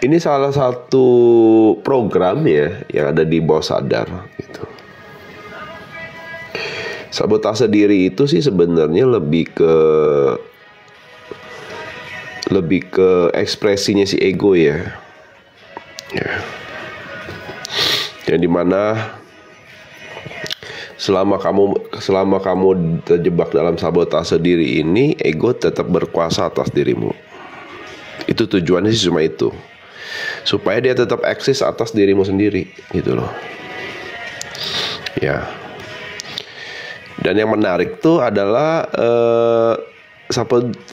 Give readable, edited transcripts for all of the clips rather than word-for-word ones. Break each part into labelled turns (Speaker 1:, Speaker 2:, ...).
Speaker 1: Ini salah satu program ya yang ada di bawah sadar gitu. Sabotase diri itu sih sebenarnya lebih ke ekspresinya si ego ya. Yang dimana selama kamu terjebak dalam sabotase diri ini, ego tetap berkuasa atas dirimu. Itu tujuannya sih cuma itu, supaya dia tetap eksis atas dirimu sendiri gitu loh. Ya. Dan yang menarik tuh adalah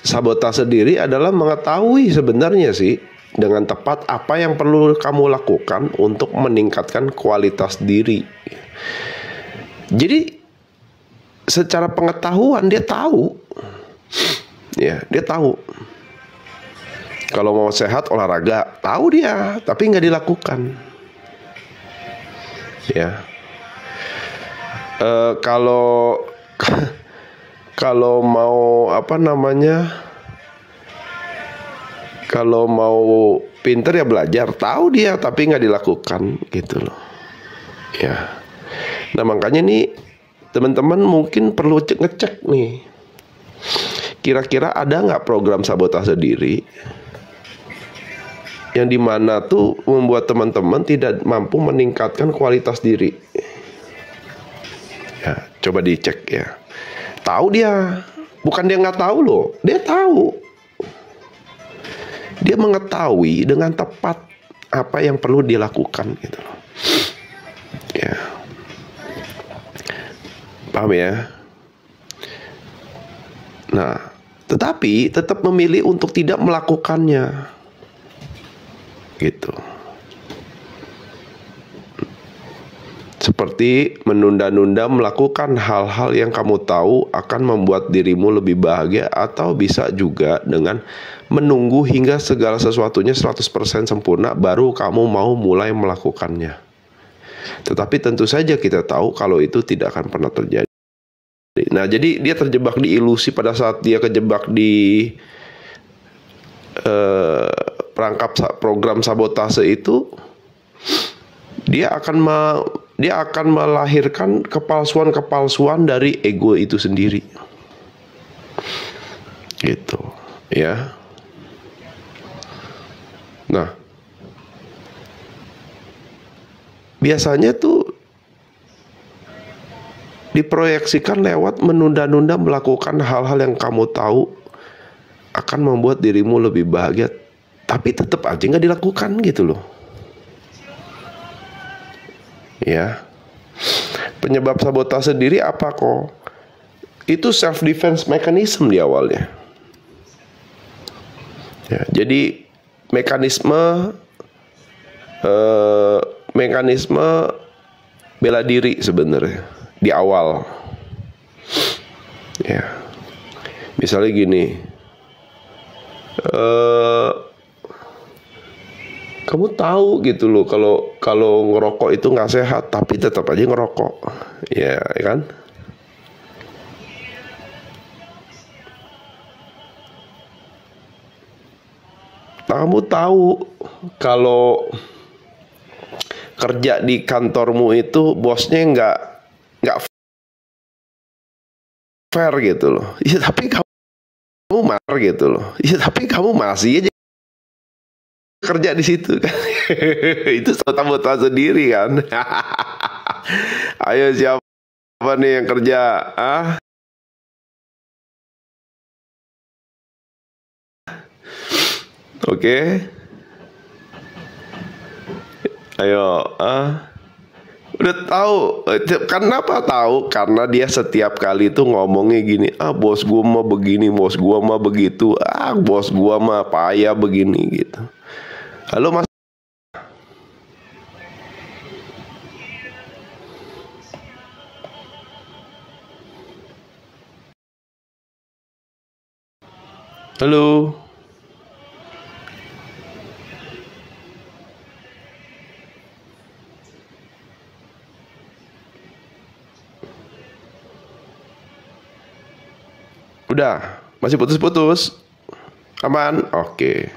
Speaker 1: sabotase diri adalah mengetahui sebenarnya sih dengan tepat apa yang perlu kamu lakukan untuk meningkatkan kualitas diri. Jadi secara pengetahuan dia tahu, ya dia tahu. Kalau mau sehat olahraga, tahu dia, tapi nggak dilakukan. Ya. Kalau mau kalau mau pinter ya belajar, tahu dia tapi nggak dilakukan gitu loh. Ya. Nah makanya nih teman-teman mungkin perlu ngecek nih, kira-kira ada nggak program sabotase diri yang dimana tuh membuat teman-teman tidak mampu meningkatkan kualitas diri. Ya, coba dicek ya. Tahu dia, bukan dia nggak tahu loh, dia tahu. Dia mengetahui dengan tepat apa yang perlu dilakukan gitu loh. Ya, paham ya? Nah, tetapi tetap memilih untuk tidak melakukannya, gitu. Seperti menunda-nunda melakukan hal-hal yang kamu tahu akan membuat dirimu lebih bahagia, atau bisa juga dengan menunggu hingga segala sesuatunya 100% sempurna baru kamu mau mulai melakukannya. Tetapi tentu saja kita tahu kalau itu tidak akan pernah terjadi. Nah, jadi dia terjebak di ilusi pada saat dia kejebak di perangkap program sabotase itu. Dia akan melahirkan kepalsuan dari ego itu sendiri. Gitu, ya. Nah, biasanya tuh diproyeksikan lewat menunda-nunda melakukan hal-hal yang kamu tahu akan membuat dirimu lebih bahagia, tapi tetap aja nggak dilakukan gitu loh. Ya, penyebab sabotase diri apa kok? Itu self defense mechanism di awalnya. Ya, jadi mekanisme bela diri sebenarnya di awal. Ya, misalnya gini. Kamu tahu gitu loh kalau ngerokok itu nggak sehat, tapi tetap aja ngerokok, ya kan? Kamu tahu kalau kerja di kantormu itu bosnya nggak fair gitu loh, ya tapi kamu marah gitu loh, ya tapi kamu masih aja kerja di situ kan. Itu sabotase sendiri kan. Ayo siapa nih yang kerja? Oke. Ayo, udah tahu. Kenapa tahu? Karena dia setiap kali itu ngomongnya gini, bos gua mah begini, bos gua mah begitu, bos gua mah payah begini gitu. Halo Mas. Halo. Udah, masih putus-putus. Aman? Oke.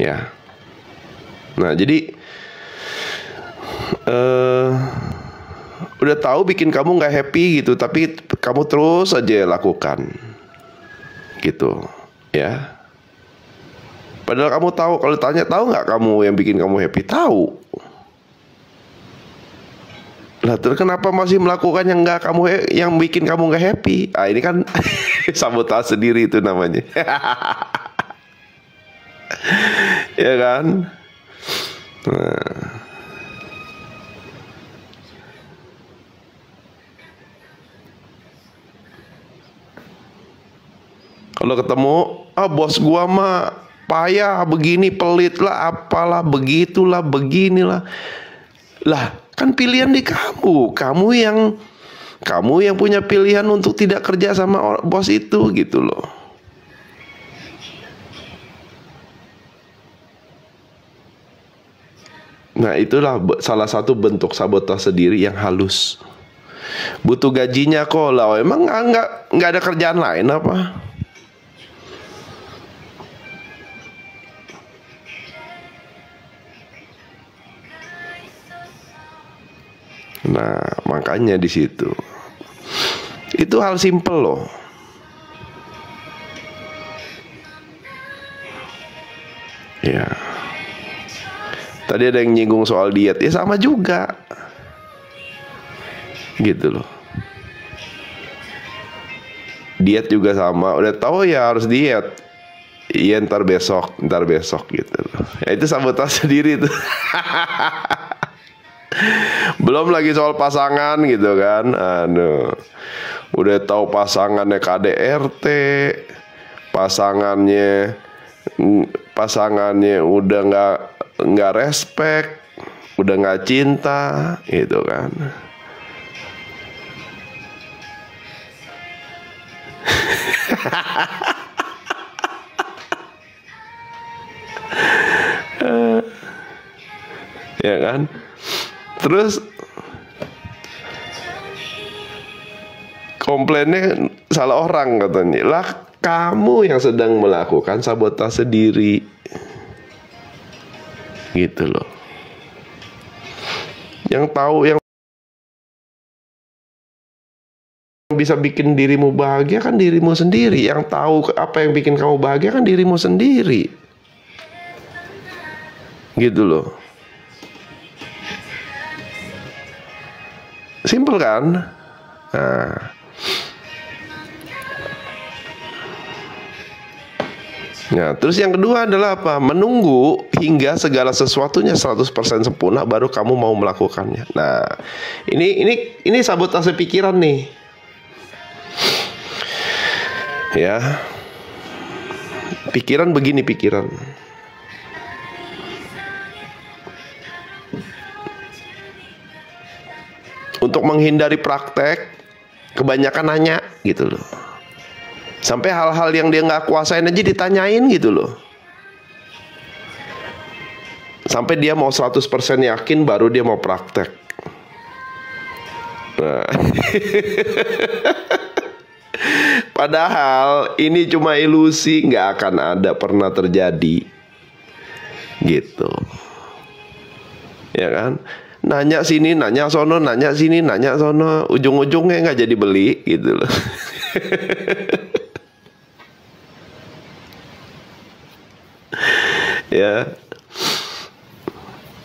Speaker 1: Ya. Nah, jadi udah tahu bikin kamu nggak happy gitu, tapi kamu terus aja lakukan gitu ya. Padahal kamu tahu, kalau tanya tahu nggak kamu yang bikin kamu happy, tahu. Lah terus kenapa masih melakukan yang nggak kamu, yang bikin kamu nggak happy? Ah, ini kan sabotase sendiri itu namanya. Ya kan? Nah. Kalau ketemu, bos gua mah payah begini, pelit lah, apalah, begitulah, beginilah. Lah, kan pilihan di kamu. Kamu yang punya pilihan untuk tidak kerja sama bos itu gitu loh. Nah, itulah salah satu bentuk sabotase diri yang halus. Butuh gajinya kok lah. Emang nggak ada kerjaan lain apa? Nah, makanya di situ. Itu hal simpel loh. Ya. Tadi ada yang nyinggung soal diet, ya sama juga. Gitu loh. Diet juga sama, udah tahu ya harus diet. Iya ntar besok gitu loh. Ya itu sabotase diri tuh. Belum lagi soal pasangan gitu kan. Aduh. Udah tahu pasangannya KDRT, pasangannya udah nggak respect, udah nggak cinta gitu kan. Ya kan. Terus komplainnya salah orang katanya. Lah kamu yang sedang melakukan sabotase diri. Gitu loh. Yang tahu, yang bisa bikin dirimu bahagia kan dirimu sendiri. Yang tahu apa yang bikin kamu bahagia kan dirimu sendiri. Gitu loh. Simpel kan? Nah, terus yang kedua adalah apa? Menunggu hingga segala sesuatunya 100% sempurna baru kamu mau melakukannya. Nah, ini sabotase pikiran nih. Ya. Pikiran begini pikiran. Untuk menghindari praktek, kebanyakan nanya gitu loh. Sampai hal-hal yang dia nggak kuasain aja ditanyain gitu loh. Sampai dia mau 100% yakin baru dia mau praktek. Nah. Padahal ini cuma ilusi, nggak akan ada pernah terjadi. Gitu. Ya kan? Nanya sini, nanya sono, nanya sini, nanya sono, ujung-ujungnya nggak jadi beli gitu loh. Ya,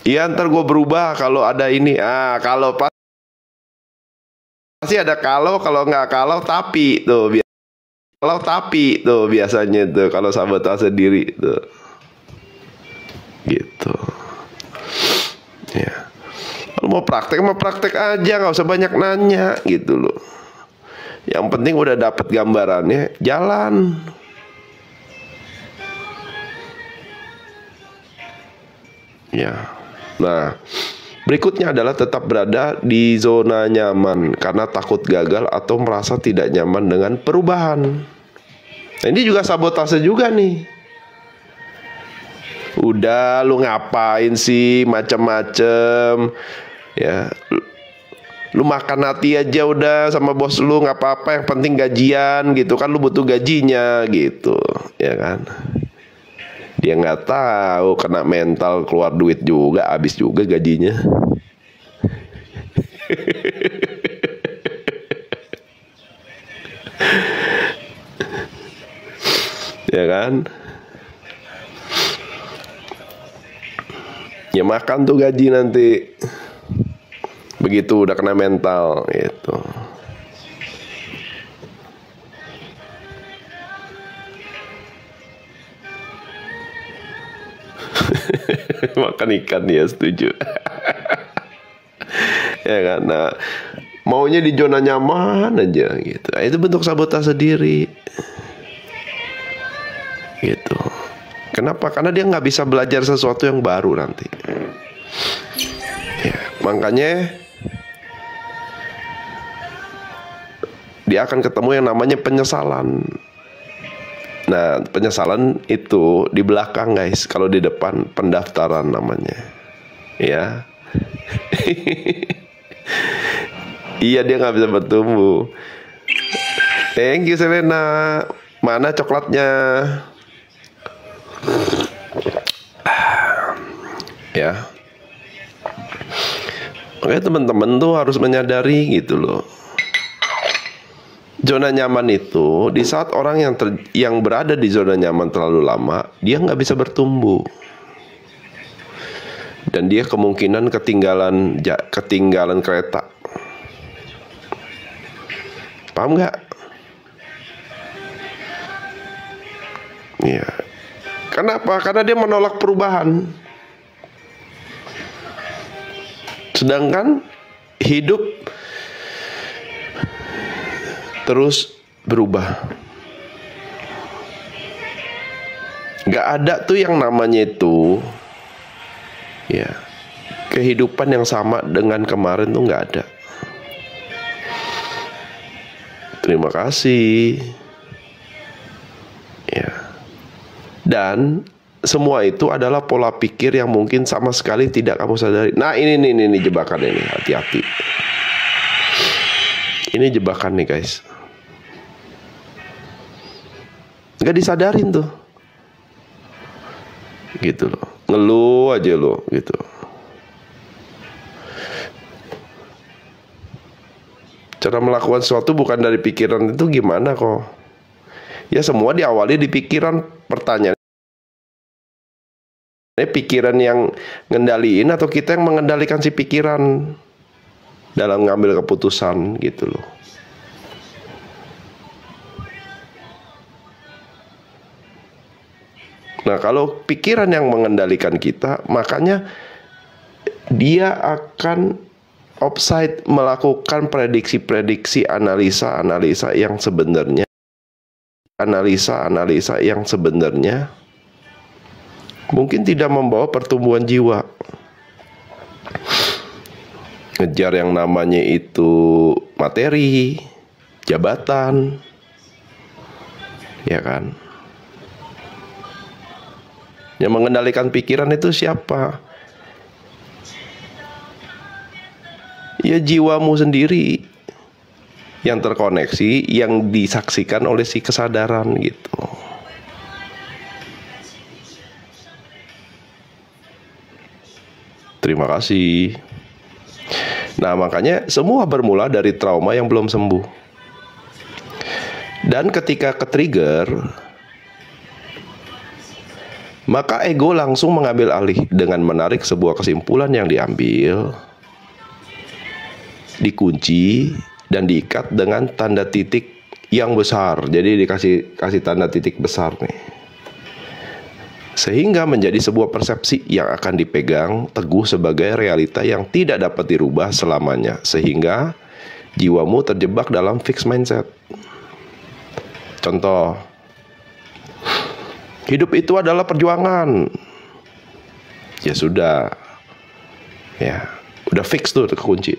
Speaker 1: iya ntar gue berubah kalau ada ini. Kalau pasti ada kalau nggak kalau tapi tuh. Kalau tapi tuh biasanya tuh kalau sabotase diri tuh. Gitu. Ya. Kalau mau praktek aja, nggak usah banyak nanya gitu loh. Yang penting udah dapet gambarannya, jalan. Ya. Nah, berikutnya adalah tetap berada di zona nyaman karena takut gagal atau merasa tidak nyaman dengan perubahan. Nah, ini juga sabotase juga nih. Udah lu ngapain sih macem-macem. Ya, lu makan hati aja udah sama bos lu, nggak apa-apa, yang penting gajian gitu kan, lu butuh gajinya gitu, ya kan. Dia nggak tahu, kena mental, keluar duit juga, habis juga gajinya. Ya kan? Ya makan tuh gaji nanti. Begitu udah kena mental gitu. Makan ikan, ya setuju. Ya kan, nah, maunya di zona nyaman aja gitu. Nah, itu bentuk sabotase diri gitu. Kenapa? Karena dia nggak bisa belajar sesuatu yang baru nanti ya, makanya dia akan ketemu yang namanya penyesalan. Nah, penyesalan itu di belakang guys, kalau di depan pendaftaran namanya. Ya. Iya, dia nggak bisa bertumbuh. Thank you Selena. Mana coklatnya? Ya. Oke, teman-teman tuh harus menyadari gitu loh. Zona nyaman itu di saat orang yang berada di zona nyaman terlalu lama, dia nggak bisa bertumbuh. Dan dia kemungkinan ketinggalan kereta. Paham nggak? Iya. Kenapa? Karena dia menolak perubahan. Sedangkan hidup terus berubah. Gak ada tuh yang namanya itu ya, kehidupan yang sama dengan kemarin tuh gak ada. Terima kasih ya. Dan semua itu adalah pola pikir yang mungkin sama sekali tidak kamu sadari. Nah ini jebakan ini, hati-hati. Ini jebakan nih guys. Gak disadarin tuh. Gitu loh. Ngeluh aja lo gitu. Cara melakukan sesuatu bukan dari pikiran itu gimana kok? Ya semua diawali di pikiran. Pertanyaan, pikiran yang ngendaliin atau kita yang mengendalikan si pikiran dalam ngambil keputusan gitu loh. Nah, kalau pikiran yang mengendalikan kita, makanya dia akan offside melakukan prediksi-prediksi, analisa-analisa yang sebenarnya mungkin tidak membawa pertumbuhan jiwa. Ngejar yang namanya itu materi, jabatan, ya kan? Yang mengendalikan pikiran itu siapa? Ya jiwamu sendiri yang terkoneksi, yang disaksikan oleh si kesadaran gitu. Terima kasih. Nah, makanya semua bermula dari trauma yang belum sembuh. Dan ketika ke-trigger, maka ego langsung mengambil alih dengan menarik sebuah kesimpulan yang diambil, dikunci, dan diikat dengan tanda titik yang besar. Jadi dikasih tanda titik besar nih. Sehingga menjadi sebuah persepsi yang akan dipegang teguh sebagai realita yang tidak dapat dirubah selamanya. Sehingga jiwamu terjebak dalam fixed mindset. Contoh, hidup itu adalah perjuangan. Ya sudah. Ya, udah fix tuh kekunci.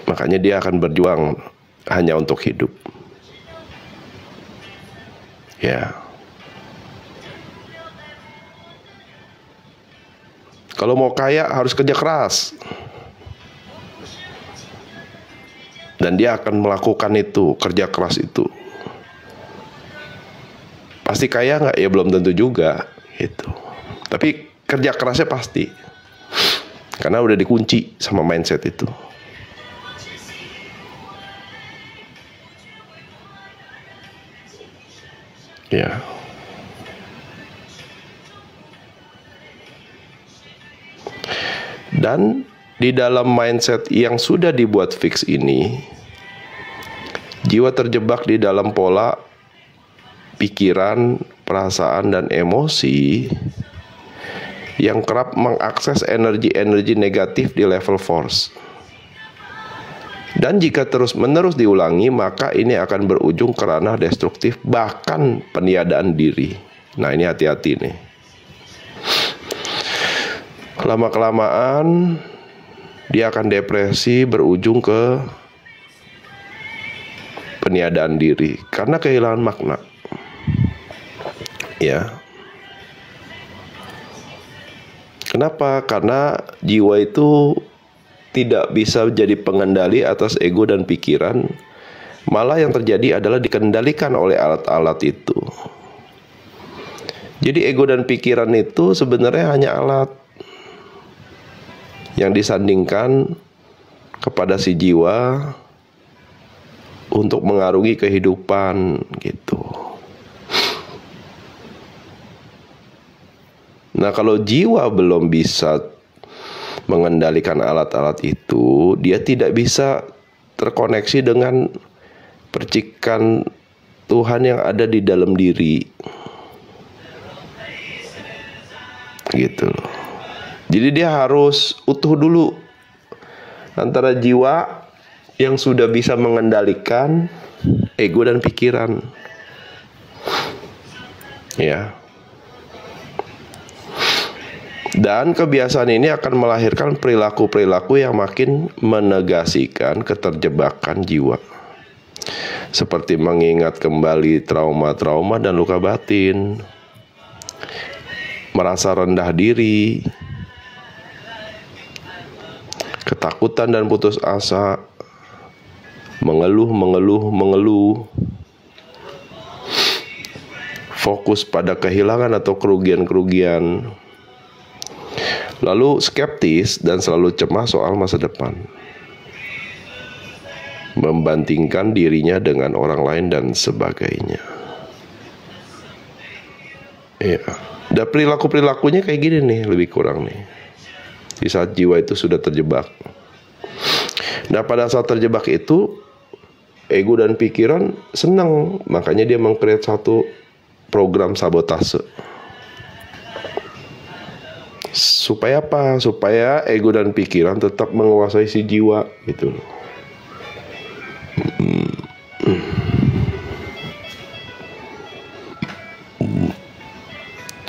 Speaker 1: Makanya dia akan berjuang hanya untuk hidup. Ya. Kalau mau kaya harus kerja keras. Dan dia akan melakukan itu, kerja keras itu. Pasti kaya nggak? Ya belum tentu juga gitu. Tapi kerja kerasnya pasti, karena udah dikunci sama mindset itu. Ya. Dan di dalam mindset yang sudah dibuat fix ini, jiwa terjebak di dalam pola pikiran, perasaan, dan emosi yang kerap mengakses energi-energi negatif di level force. Dan jika terus-menerus diulangi, maka ini akan berujung ke ranah destruktif, bahkan peniadaan diri. Nah, ini hati-hati nih. Lama-kelamaan dia akan depresi, berujung ke peniadaan diri karena kehilangan makna. Ya. Kenapa? Karena jiwa itu tidak bisa jadi pengendali atas ego dan pikiran. Malah yang terjadi adalah dikendalikan oleh alat-alat itu. Jadi ego dan pikiran itu sebenarnya hanya alat yang disandingkan kepada si jiwa untuk mengarungi kehidupan gitu. Nah, kalau jiwa belum bisa mengendalikan alat-alat itu, dia tidak bisa terkoneksi dengan percikan Tuhan yang ada di dalam diri. Gitu loh. Jadi dia harus utuh dulu antara jiwa yang sudah bisa mengendalikan ego dan pikiran. Ya. Dan kebiasaan ini akan melahirkan perilaku-perilaku yang makin menegasikan keterjebakan jiwa. Seperti mengingat kembali trauma-trauma dan luka batin, merasa rendah diri, ketakutan dan putus asa, mengeluh, fokus pada kehilangan atau kerugian-kerugian, lalu skeptis dan selalu cemas soal masa depan, membandingkan dirinya dengan orang lain dan sebagainya. Ya, dan perilaku-perilakunya kayak gini nih, lebih kurang nih, di saat jiwa itu sudah terjebak. Nah, pada saat terjebak itu, ego dan pikiran senang, makanya dia meng-create satu program sabotase. Supaya apa? Supaya ego dan pikiran tetap menguasai si jiwa gitu.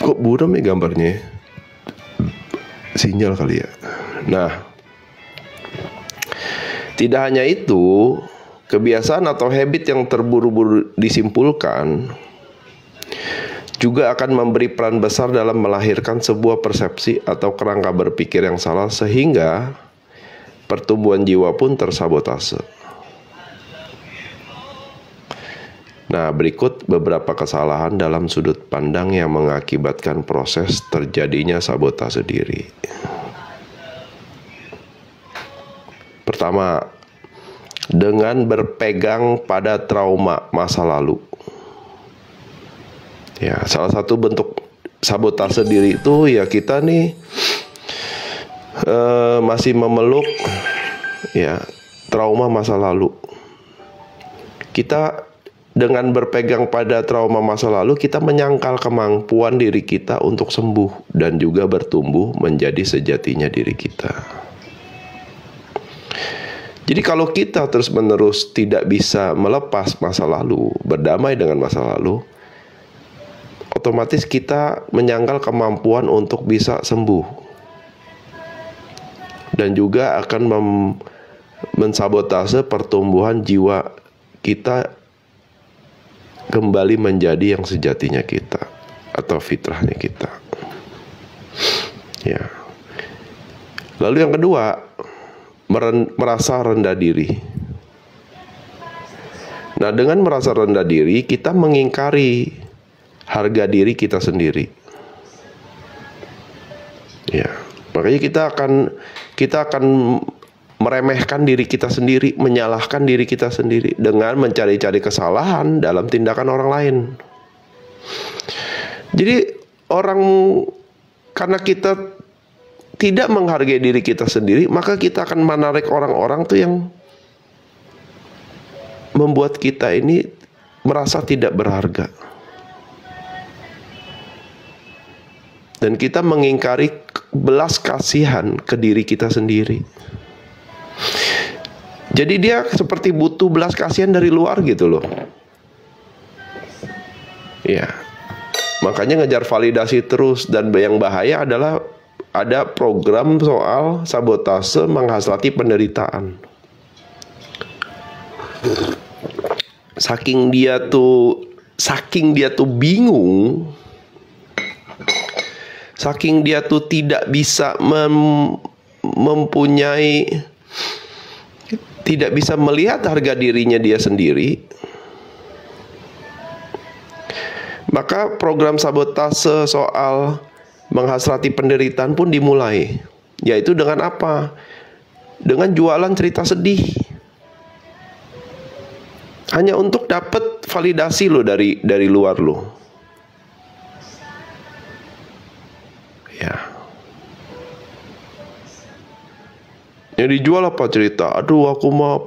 Speaker 1: Kok buram ya gambarnya? Sinyal kali ya. Nah, tidak hanya itu, kebiasaan atau habit yang terburu-buru disimpulkan juga akan memberi peran besar dalam melahirkan sebuah persepsi atau kerangka berpikir yang salah, sehingga pertumbuhan jiwa pun tersabotase. Nah, berikut beberapa kesalahan dalam sudut pandang yang mengakibatkan proses terjadinya sabotase diri. Pertama, dengan berpegang pada trauma masa lalu. Ya, salah satu bentuk sabotase diri itu ya kita nih masih memeluk ya trauma masa lalu. Kita dengan berpegang pada trauma masa lalu, kita menyangkal kemampuan diri kita untuk sembuh dan juga bertumbuh menjadi sejatinya diri kita. Jadi kalau kita terus-menerus tidak bisa melepas masa lalu, berdamai dengan masa lalu, otomatis kita menyangkal kemampuan untuk bisa sembuh. Dan juga akan mensabotase pertumbuhan jiwa kita kembali menjadi yang sejatinya kita atau fitrahnya kita. Ya. Lalu yang kedua, merasa rendah diri. Nah, dengan merasa rendah diri, kita mengingkari harga diri kita sendiri. Ya, makanya kita akan meremehkan diri kita sendiri, menyalahkan diri kita sendiri dengan mencari-cari kesalahan dalam tindakan orang lain. Jadi karena kita tidak menghargai diri kita sendiri, maka kita akan menarik orang-orang tuh yang membuat kita ini merasa tidak berharga. Dan kita mengingkari belas kasihan ke diri kita sendiri. Jadi dia seperti butuh belas kasihan dari luar gitu loh. Ya. Makanya ngejar validasi terus. Dan yang bahaya adalah ada program soal sabotase menghasrati penderitaan. Saking dia tuh bingung, saking dia tuh tidak bisa tidak bisa melihat harga dirinya dia sendiri, maka program sabotase soal menghasrati penderitaan pun dimulai. Yaitu dengan apa? Dengan jualan cerita sedih. Hanya untuk dapat validasi lo dari luar lo. Ya. Yang dijual apa cerita? Aduh, aku mah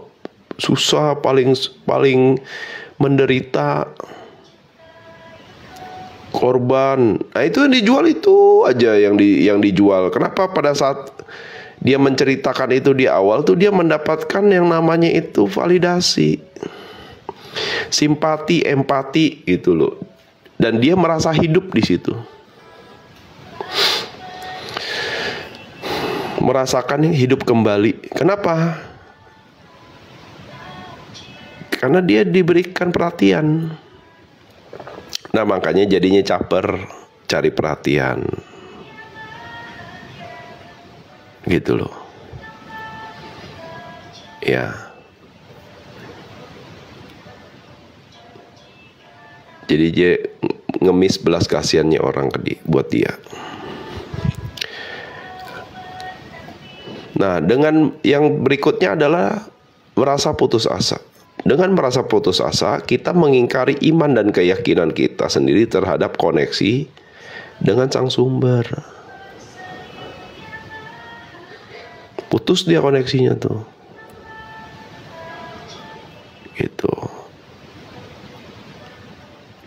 Speaker 1: susah, paling menderita, korban. Nah, itu yang dijual itu aja yang dijual. Kenapa pada saat dia menceritakan itu di awal tuh dia mendapatkan yang namanya itu validasi, simpati, empati gitu loh. Dan dia merasa hidup di situ. Merasakan hidup kembali. Kenapa? Karena dia diberikan perhatian. Nah, makanya jadinya caper, cari perhatian. Gitu loh. Ya. Jadi dia ngemis belas kasihannya orang buat dia. Nah, dengan yang berikutnya adalah merasa putus asa. Dengan merasa putus asa, kita mengingkari iman dan keyakinan kita sendiri terhadap koneksi dengan sang sumber. Putus dia koneksinya tuh. Gitu.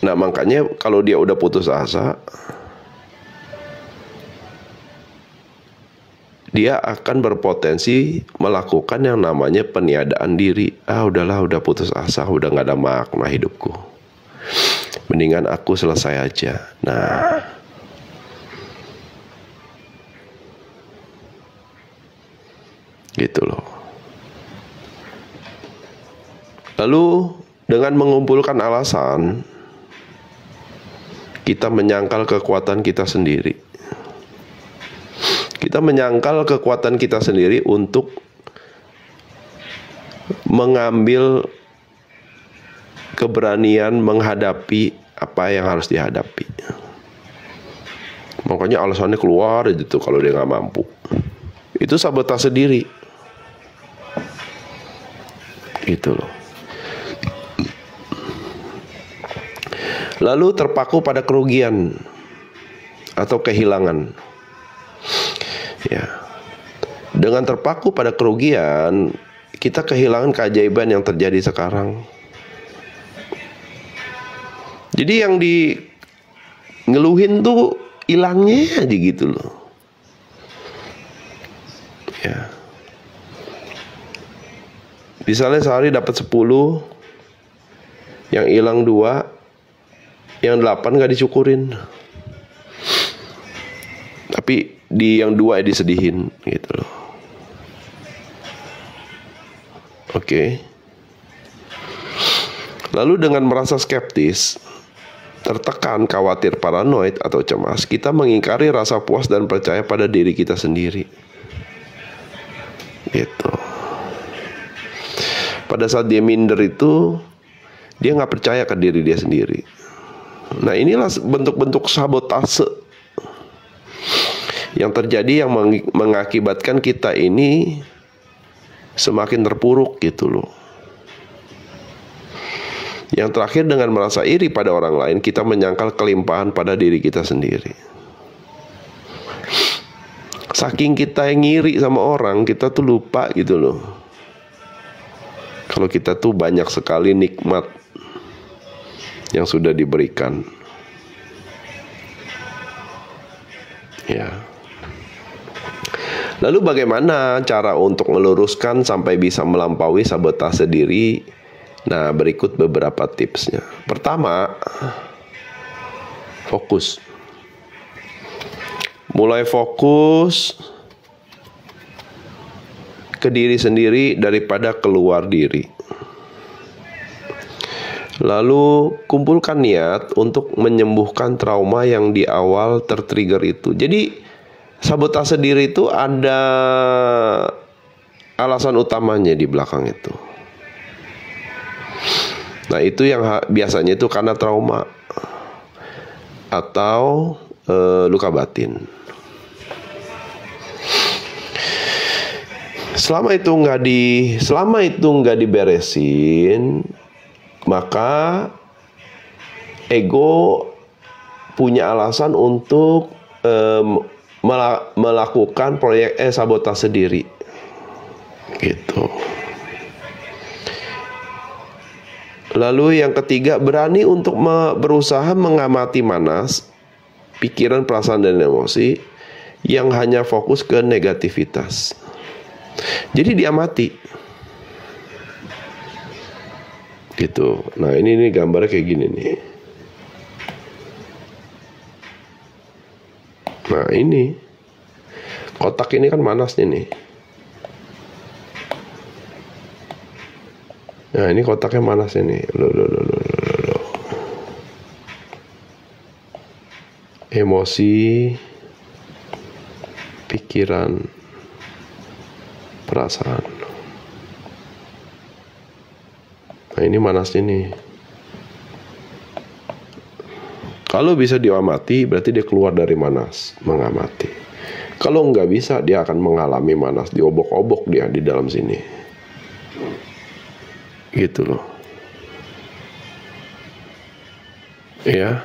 Speaker 1: Nah, makanya kalau dia udah putus asa, dia akan berpotensi melakukan yang namanya peniadaan diri. Udahlah, udah putus asa, udah gak ada makna hidupku. Mendingan aku selesai aja. Nah, gitu loh. Lalu dengan mengumpulkan alasan, kita menyangkal kekuatan kita sendiri. Kita menyangkal kekuatan kita sendiri untuk mengambil keberanian menghadapi apa yang harus dihadapi. Makanya alasannya keluar gitu kalau dia nggak mampu. Itu sabotase diri. Gitu loh. Lalu terpaku pada kerugian atau kehilangan. Ya. Dengan terpaku pada kerugian, kita kehilangan keajaiban yang terjadi sekarang. Jadi yang ngeluhin tuh hilangnya aja gitu loh. Ya. Misalnya sehari dapat 10, yang hilang 2, yang 8 gak disyukurin. Tapi di yang 2 disedihin gitu loh. Oke. Lalu dengan merasa skeptis, tertekan, khawatir, paranoid atau cemas, kita mengingkari rasa puas dan percaya pada diri kita sendiri. Gitu. Pada saat dia minder itu, dia nggak percaya ke diri dia sendiri. Nah, inilah bentuk-bentuk sabotase yang terjadi yang mengakibatkan kita ini semakin terpuruk gitu loh. Yang terakhir, dengan merasa iri pada orang lain, kita menyangkal kelimpahan pada diri kita sendiri. Saking kita yang ngiri sama orang, kita tuh lupa gitu loh, kalau kita tuh banyak sekali nikmat yang sudah diberikan. Ya. Lalu bagaimana cara untuk meluruskan sampai bisa melampaui sabotase diri? Nah, berikut beberapa tipsnya. Pertama, fokus. Mulai fokus ke diri sendiri daripada keluar diri. Lalu kumpulkan niat untuk menyembuhkan trauma yang di awal tertrigger itu. Jadi sabotase diri itu ada alasan utamanya di belakang itu. Nah, itu yang biasanya itu karena trauma atau luka batin. Selama itu nggak diberesin, maka ego punya alasan untuk melakukan proyek sabotase diri, gitu. Lalu yang ketiga, berani untuk berusaha mengamati manas, pikiran, perasaan, dan emosi yang hanya fokus ke negativitas. Jadi diamati. Gitu. Nah, ini gambarnya kayak gini nih. Nah, ini kotak ini kan manasnya nih. Nah, ini kotaknya manasnya nih. Loh. Emosi, pikiran, perasaan. Nah, ini manasnya nih. Kalau bisa diamati, berarti dia keluar dari manas, mengamati. Kalau nggak bisa, dia akan mengalami manas, diobok-obok dia di dalam sini. Gitu loh. Ya.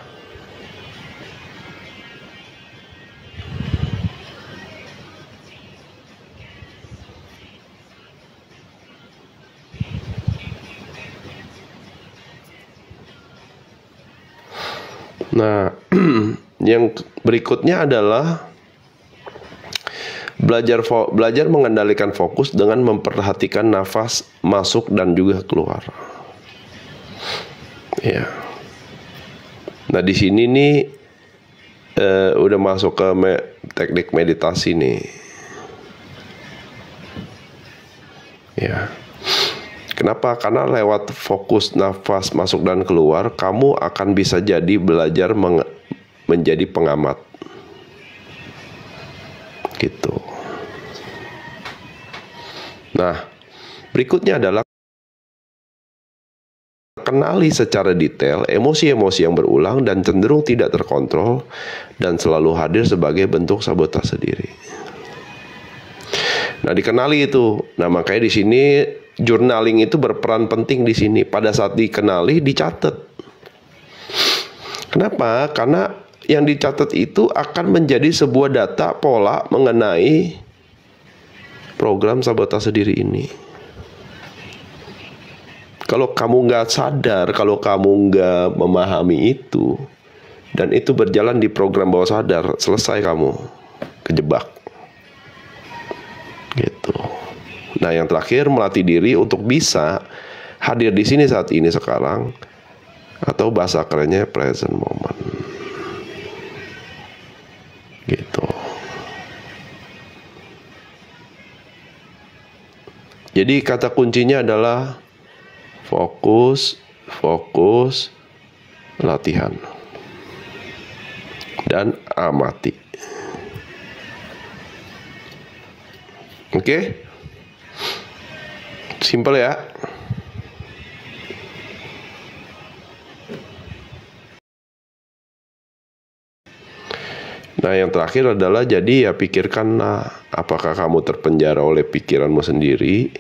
Speaker 1: Nah, yang berikutnya adalah belajar mengendalikan fokus dengan memperhatikan nafas masuk dan juga keluar. Ya. Nah, di sini nih udah masuk ke teknik meditasi nih. Ya. Kenapa? Karena lewat fokus nafas masuk dan keluar, kamu akan bisa jadi belajar menjadi pengamat. Gitu. Nah, berikutnya adalah kenali secara detail emosi-emosi yang berulang dan cenderung tidak terkontrol dan selalu hadir sebagai bentuk sabotase diri. Nah, dikenali itu. Nah, makanya di sini journaling itu berperan penting di sini. Pada saat dikenali, dicatat. Kenapa? Karena yang dicatat itu akan menjadi sebuah data pola mengenai program sabotase diri ini. Kalau kamu nggak sadar, kalau kamu nggak memahami itu, dan itu berjalan di program bawah sadar, selesai kamu kejebak. Gitu. Nah, yang terakhir, melatih diri untuk bisa hadir di sini saat ini sekarang, atau bahasa kerennya present moment. Gitu. Jadi kata kuncinya adalah fokus, latihan, dan amati. Oke? Simple ya. Nah, yang terakhir adalah jadi ya pikirkanlah apakah kamu terpenjara oleh pikiranmu sendiri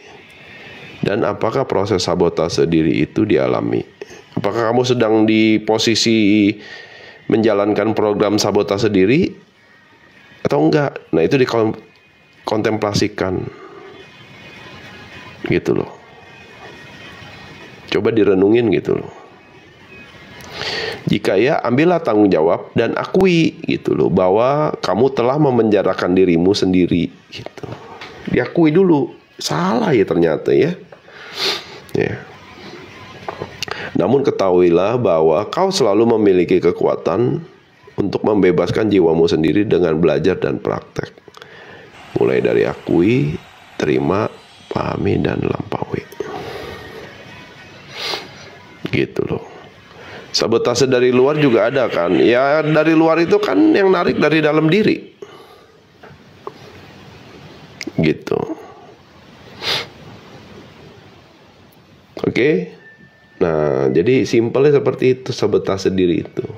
Speaker 1: dan apakah proses sabotase diri itu dialami. Apakah kamu sedang di posisi menjalankan program sabotase diri atau enggak? Nah, itu dikontemplasikan. Gitu loh. Coba direnungin gitu loh. Jika ya, ambillah tanggung jawab dan akui gitu loh bahwa kamu telah memenjarakan dirimu sendiri gitu. Diakui dulu, salah ya ternyata ya. Ya. Namun ketahuilah bahwa kau selalu memiliki kekuatan untuk membebaskan jiwamu sendiri dengan belajar dan praktek. Mulai dari akui, terima, pahami, dan lampaui. Gitu loh. Sabotase dari luar juga ada kan. Ya dari luar itu kan yang narik dari dalam diri. Gitu. Oke. Nah, jadi simpelnya seperti itu sabotase diri itu.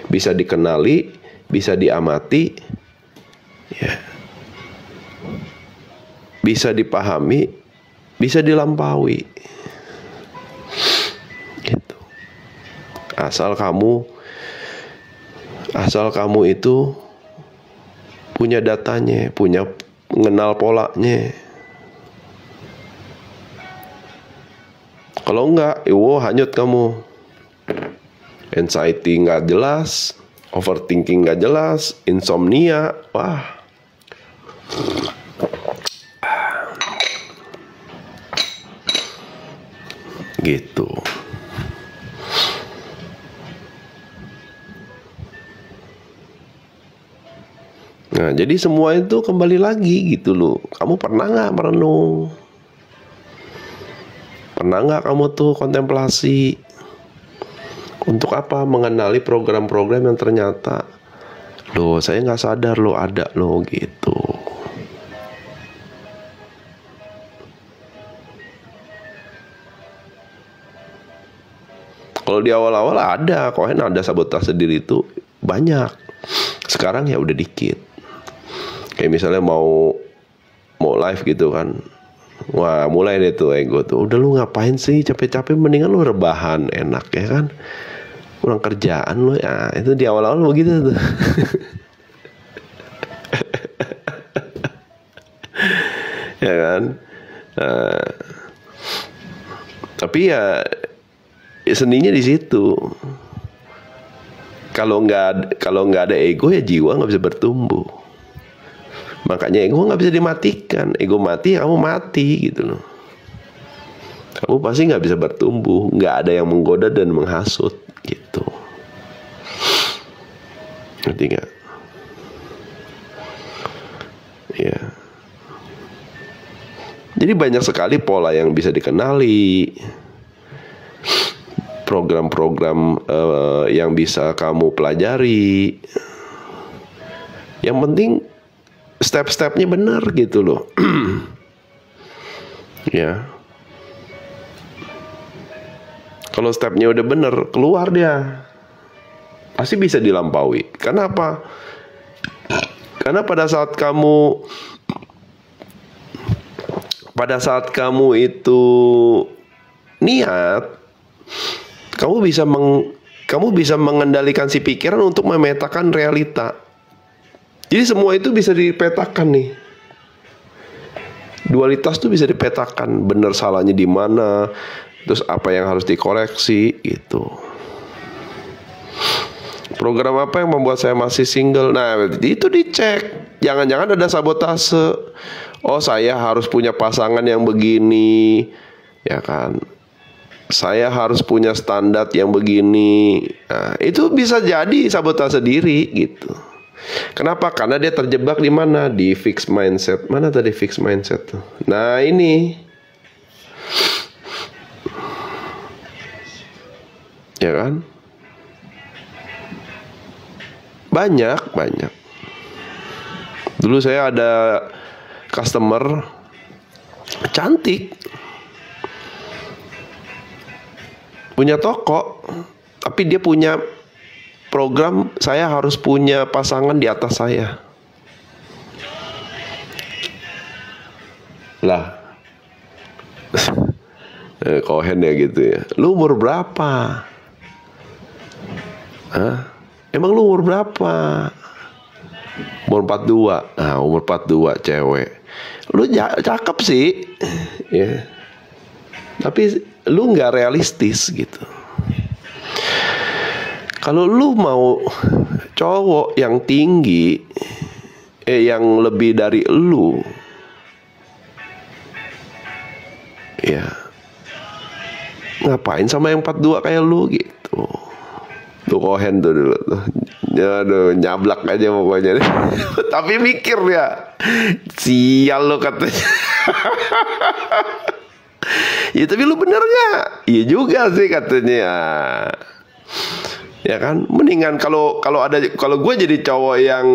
Speaker 1: Bisa dikenali, bisa diamati, ya. Bisa dipahami, bisa dilampaui. Gitu. Asal kamu itu punya datanya, punya mengenal polanya. Kalau enggak, hanyut kamu. Anxiety nggak jelas, overthinking nggak jelas, insomnia, wah. Gitu. Nah, jadi semua itu kembali lagi gitu loh. Kamu pernah nggak merenung? Pernah nggak kamu tuh kontemplasi? Untuk apa? Mengenali program-program yang ternyata loh, saya nggak sadar loh ada loh gitu. Kalau di awal-awal ada, ada sabotase diri itu banyak. Sekarang ya udah dikit. Kayak misalnya mau live gitu kan. Wah, mulai deh tuh ego tuh. Udah lu ngapain sih capek-capek, mendingan lu rebahan, enak ya kan. Pulang kerjaan lu ya. Itu di awal-awal begitu tuh. Ya kan. Nah, tapi ya seninya di situ. Kalau nggak ada ego ya jiwa nggak bisa bertumbuh. Makanya ego nggak bisa dimatikan. Ego mati, kamu mati gitu loh. Kamu pasti nggak bisa bertumbuh. Nggak ada yang menggoda dan menghasut gitu. Ngerti nggak? Ya. Jadi banyak sekali pola yang bisa dikenali. Program-program yang bisa kamu pelajari. Yang penting step-stepnya benar gitu loh. Ya. Kalau stepnya udah benar, keluar dia. Pasti bisa dilampaui. Karena apa? Karena pada saat kamu itu niat, kamu bisa mengendalikan si pikiran untuk memetakan realita. Jadi semua itu bisa dipetakan nih. Dualitas tuh bisa dipetakan, benar salahnya di mana, terus apa yang harus dikoreksi gitu. Program apa yang membuat saya masih single? Nah, itu dicek. Jangan-jangan ada sabotase. Oh, saya harus punya pasangan yang begini, ya kan? Saya harus punya standar yang begini. Nah, itu bisa jadi sabotase diri gitu. Kenapa? Karena dia terjebak di mana? Di fixed mindset. Mana tadi fixed mindset tuh? Nah, ini. Ya kan? Banyak. Dulu saya ada customer cantik, punya toko, tapi dia punya program saya harus punya pasangan di atas saya. Lah, Cohen ya gitu ya. Lu umur berapa? Hah? Emang lu umur berapa? Umur 42. Nah, umur 42 cewek. Lu cakep sih. Ya. Tapi lu nggak realistis gitu. Kalau lu mau cowok yang tinggi, yang lebih dari lu, ya ngapain sama yang 42 kayak lu gitu. Tuh Cohen tuh dulu tuh. Aduh, nyablak aja pokoknya. Tapi mikir ya. Sial lo katanya. Ya tapi lu bener gak? Iya juga sih katanya. Ya kan, mendingan kalau gue jadi cowok yang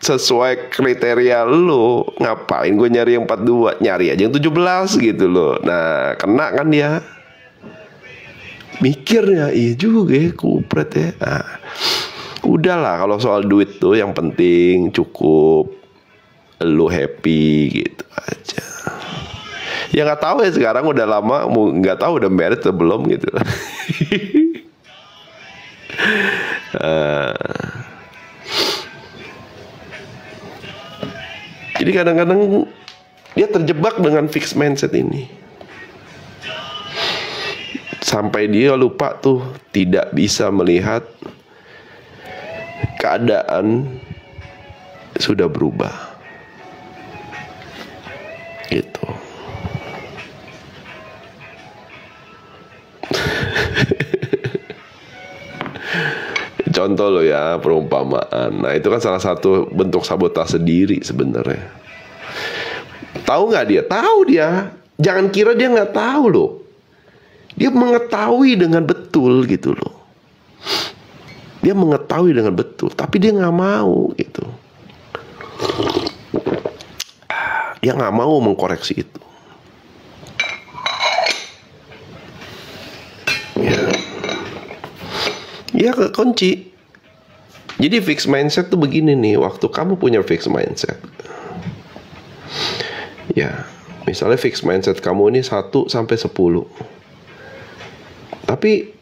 Speaker 1: sesuai kriteria lu, ngapain gue nyari yang 42, nyari aja yang 17 gitu loh. Nah, kena kan dia. Mikirnya, iya juga ya, kupret ya. Nah, udahlah kalau soal duit tuh yang penting cukup lu happy gitu aja. Ya nggak tahu ya sekarang udah lama, nggak tahu udah married atau belum gitu. Jadi kadang-kadang dia terjebak dengan fixed mindset ini. Sampai dia lupa tuh tidak bisa melihat keadaan sudah berubah. Gitu. Contoh lo ya, perumpamaan. Nah itu kan salah satu bentuk sabotase diri sebenarnya. Tahu nggak dia? Tahu dia. Jangan kira dia nggak tahu loh. Dia mengetahui dengan betul gitu loh. Dia mengetahui dengan betul, tapi dia nggak mau gitu. Dia nggak mau mengkoreksi itu. Ya kekunci. Jadi fixed mindset tuh begini nih. Waktu kamu punya fixed mindset, ya misalnya fixed mindset kamu ini 1 sampai 10, tapi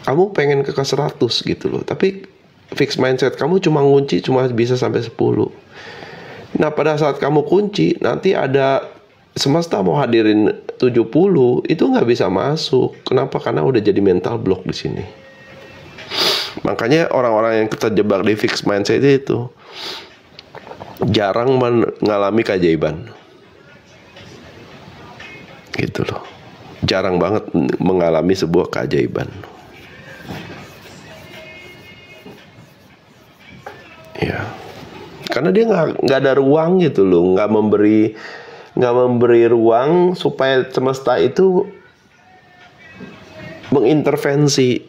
Speaker 1: kamu pengen ke 100 gitu loh. Tapi fixed mindset kamu cuma bisa sampai 10. Nah pada saat kamu kunci, nanti ada semesta mau hadirin 70, itu nggak bisa masuk. Kenapa? Karena udah jadi mental block di sini. Makanya orang-orang yang terjebak di fixed mindset itu jarang mengalami keajaiban. Gitu loh. Jarang banget mengalami sebuah keajaiban. Ya. Karena dia nggak ada ruang gitu loh, nggak memberi ruang supaya semesta itu mengintervensi.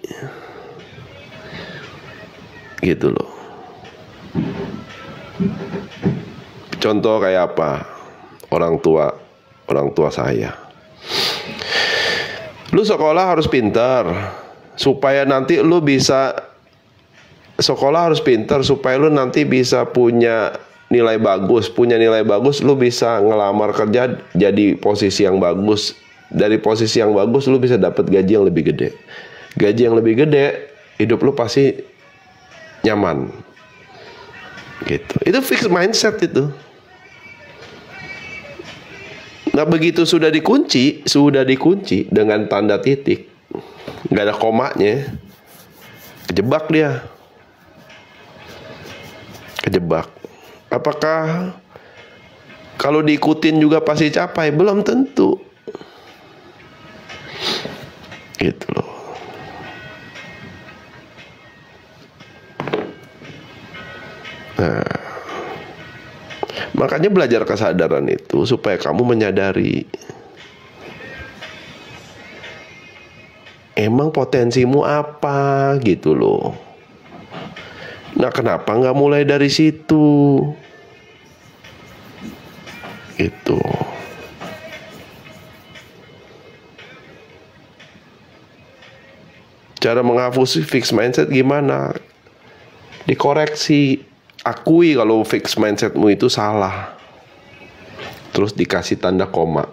Speaker 1: Gitu loh. Contoh kayak apa? Orang tua saya. Lu sekolah harus pintar supaya nanti lu bisa supaya lu nanti bisa punya nilai bagus. Punya nilai bagus, lu bisa ngelamar kerja jadi posisi yang bagus. Dari posisi yang bagus lu bisa dapat gaji yang lebih gede. Gaji yang lebih gede, hidup lu pasti nyaman. Gitu. Itu fixed mindset itu. Nah begitu sudah dikunci dengan tanda titik, nggak ada komanya, kejebak dia. Kejebak. Apakah kalau diikutin juga pasti capai? Belum tentu. Gitu loh. Nah, makanya belajar kesadaran itu supaya kamu menyadari emang potensimu apa gitu loh. Nah kenapa nggak mulai dari situ? Gitu. Cara menghapus fixed mindset gimana? Dikoreksi, akui kalau fixed mindsetmu itu salah. Terus dikasih tanda koma.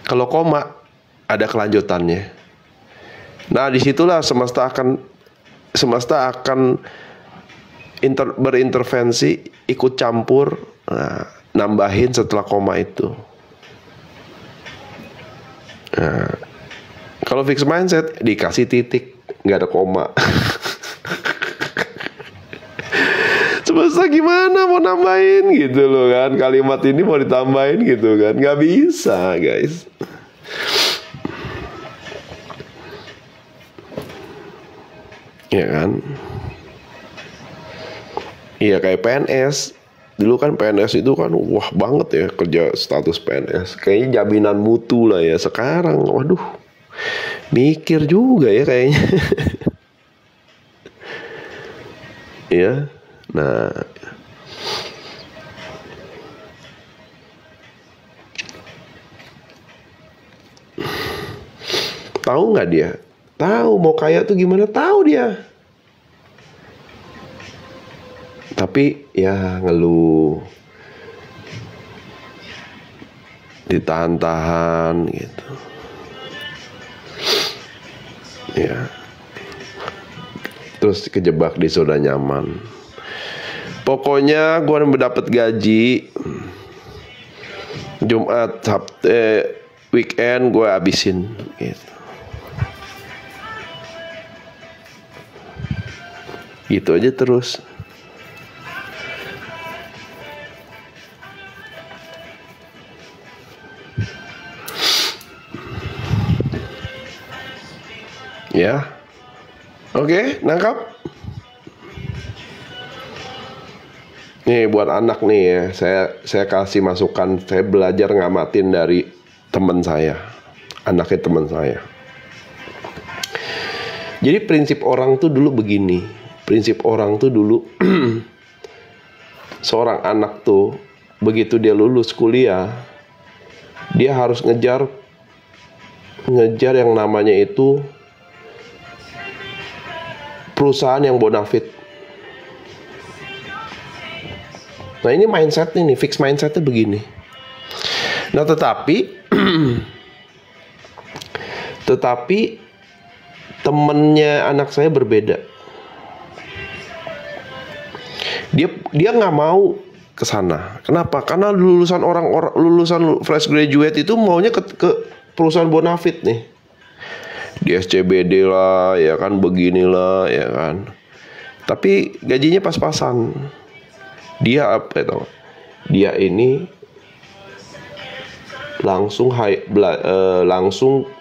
Speaker 1: Kalau koma, ada kelanjutannya. Nah, disitulah semesta akan berintervensi, ikut campur, nambahin setelah koma itu. Nah, kalau fixed mindset dikasih titik, nggak ada koma. Semesta gimana mau nambahin gitu loh kan? Kalimat ini mau ditambahin gitu kan? Nggak bisa, guys. Ya kan? Iya kayak PNS. Dulu kan PNS itu kan wah banget ya kerja status PNS. Kayaknya jaminan mutu lah ya. Sekarang waduh, mikir juga ya kayaknya. Ya. Nah, tahu nggak dia? Tahu mau kaya tuh gimana? Tahu dia. Tapi ya ngeluh, ditahan-tahan gitu. Ya. Terus kejebak di zona nyaman. Pokoknya gue mendapat gaji Jumat, Sabtu, weekend gue habisin gitu. Gitu aja terus. Ya. Oke, nangkap? Nih buat anak nih ya, saya kasih masukan, saya belajar ngamatin dari teman saya, anaknya teman saya. Jadi prinsip orang tuh dulu begini, prinsip orang tuh dulu seorang anak tuh begitu dia lulus kuliah, dia harus ngejar yang namanya itu perusahaan yang bonafit. Nah ini mindset nih, fix mindsetnya begini. Nah tetapi temennya anak saya berbeda. Dia nggak mau ke sana. Kenapa? Karena lulusan fresh graduate itu maunya ke perusahaan bonafit nih. Di SCBD lah, ya kan, beginilah, ya kan. Tapi gajinya pas-pasan. Dia apa itu? Dia ini langsung